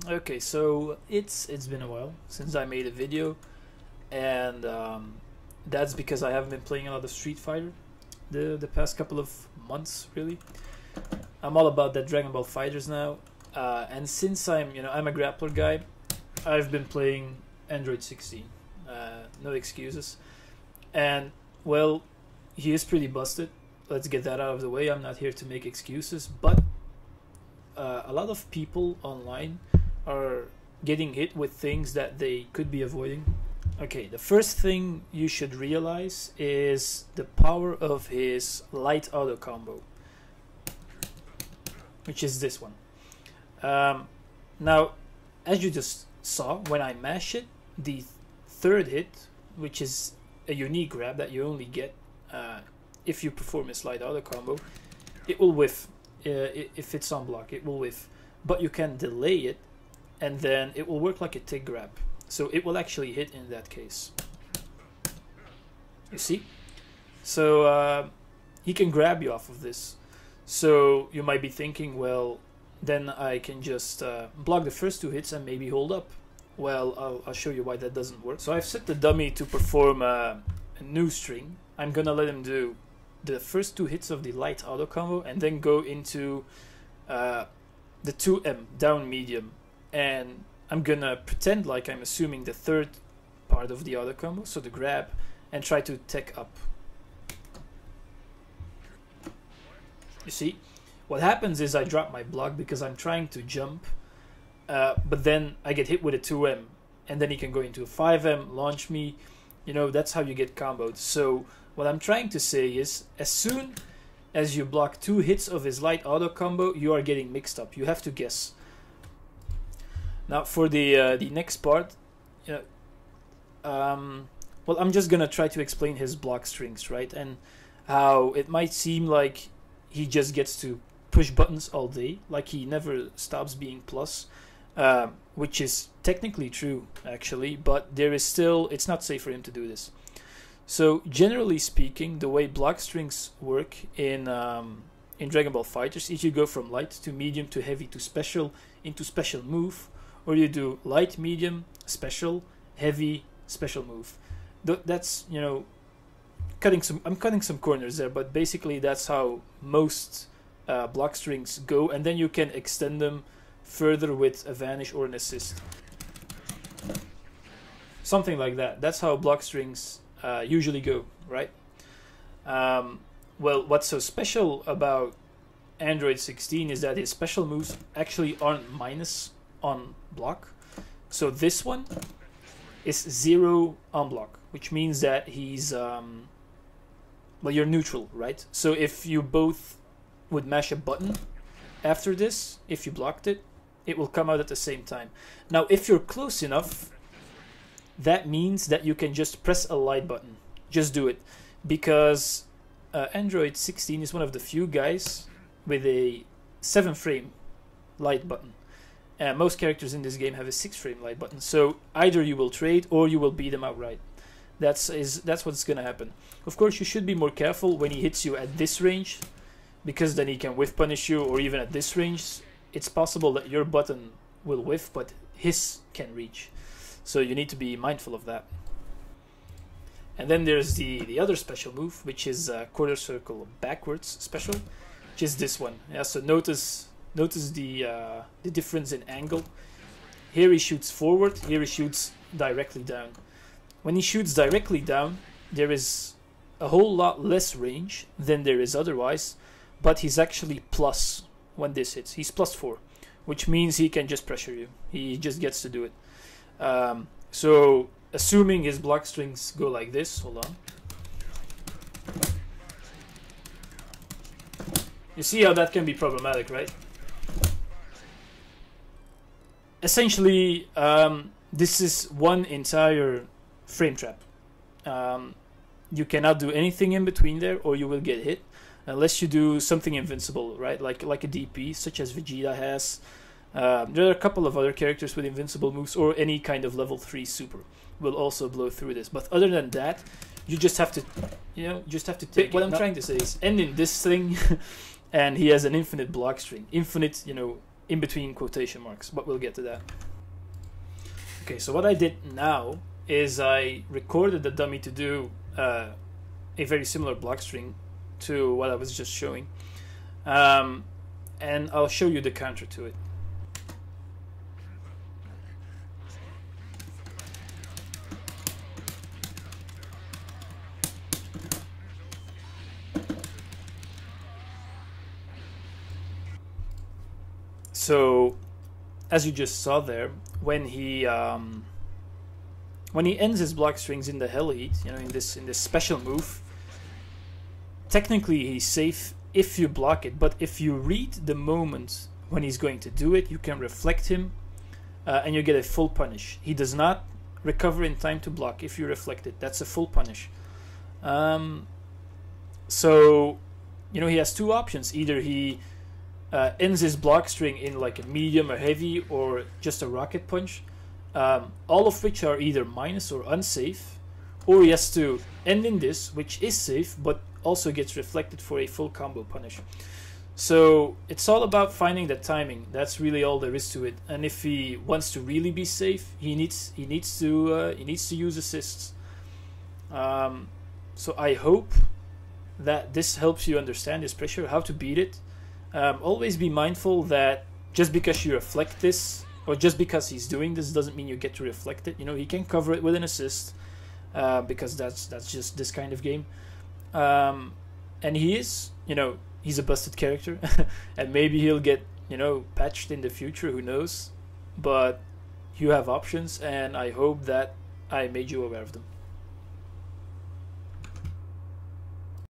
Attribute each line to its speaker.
Speaker 1: Okay, so it's been a while since I made a video, and that's because I haven't been playing a lot of Street Fighter the past couple of months. Really, I'm all about that Dragon Ball Fighters now, and since I'm a grappler guy, I've been playing Android 16. No excuses, and well, he is pretty busted. Let's get that out of the way. I'm not here to make excuses, but a lot of people online are getting hit with things that they could be avoiding. Okay, the first thing you should realize is the power of his light auto combo, which is this one. Now, as you just saw, when I mash it, the third hit, which is a unique grab that you only get if you perform his light auto combo, it will whiff. If it's on block, it will whiff, but you can delay it, and then it will work like a tick grab, so it will actually hit in that case. You see? So he can grab you off of this. So you might be thinking, well, then I can just block the first two hits and maybe hold up. Well, I'll show you why that doesn't work. So I've set the dummy to perform a new string. I'm gonna let him do the first two hits of the light auto combo and then go into the 2M down medium, and I'm gonna pretend like I'm assuming the third part of the auto combo, so the grab, and try to tech up. You see, what happens is I drop my block because I'm trying to jump, but then I get hit with a 2M, and then he can go into a 5M, launch me. You know, that's how you get comboed. So what I'm trying to say is, as soon as you block two hits of his light auto combo, you are getting mixed up. You have to guess. Now for the next part, well, I'm just gonna try to explain his block strings, right? And how it might seem like he just gets to push buttons all day, like he never stops being plus, which is technically true actually, but there is still, it's not safe for him to do this. So generally speaking, the way block strings work in Dragon Ball Fighters is you go from light to medium to heavy to special into special move, or you do light, medium, special, heavy, special move. That's, you know, I'm cutting some corners there, but basically that's how most block strings go, and then you can extend them further with a vanish or an assist. Something like that. That's how block strings usually go, right? Well, what's so special about Android 16 is that his special moves actually aren't minus on block. So this one is 0 on block, which means that he's well, you're neutral, right? So if you both would mash a button after this, if you blocked it, it will come out at the same time. Now if you're close enough, that means that you can just press a light button. Just do it, because Android 16 is one of the few guys with a 7-frame light button. Most characters in this game have a 6-frame light button, so either you will trade or you will beat them outright. That's what's gonna happen. Of course, you should be more careful when he hits you at this range, because then he can whiff punish you, or even at this range, it's possible that your button will whiff, but his can reach. So you need to be mindful of that. And then there's the other special move, which is quarter circle backwards special, which is this one. Yeah, so notice the difference in angle. Here he shoots forward, here he shoots directly down. When he shoots directly down, there is a whole lot less range than there is otherwise, but he's actually plus when this hits. He's +4, which means he can just pressure you. He just gets to do it. So assuming his block strings go like this, hold on. You see how that can be problematic, right? Essentially, this is one entire frame trap. You cannot do anything in between there, or you will get hit, unless you do something invincible, right? Like a DP, such as Vegeta has. There are a couple of other characters with invincible moves, or any kind of level 3 super will also blow through this. But other than that, you just have to, you know, take what I'm trying to say is end in this thing, and he has an infinite block string, infinite, you know, in between quotation marks, but we'll get to that. Okay, so what I did now is I recorded the dummy to do a very similar block string to what I was just showing, and I'll show you the counter to it. So, as you just saw there, when he ends his block strings in the hell heat, you know, in this special move, technically he's safe if you block it. But if you read the moment when he's going to do it, you can reflect him, and you get a full punish. He does not recover in time to block if you reflect it. That's a full punish. So, you know, he has two options. Either he ends his block string in like a medium or heavy, or just a rocket punch, all of which are either minus or unsafe, or he has to end in this, which is safe but also gets reflected for a full combo punish. So it's all about finding the timing. That's really all there is to it. And if he wants to really be safe, he needs to use assists. So I hope that this helps you understand his pressure, how to beat it. Always be mindful that just because you reflect this, or just because he's doing this, doesn't mean you get to reflect it. You know, he can cover it with an assist, because that's just this kind of game. And he is, you know, he's a busted character, and maybe he'll get, you know, patched in the future. Who knows? But you have options, and I hope that I made you aware of them.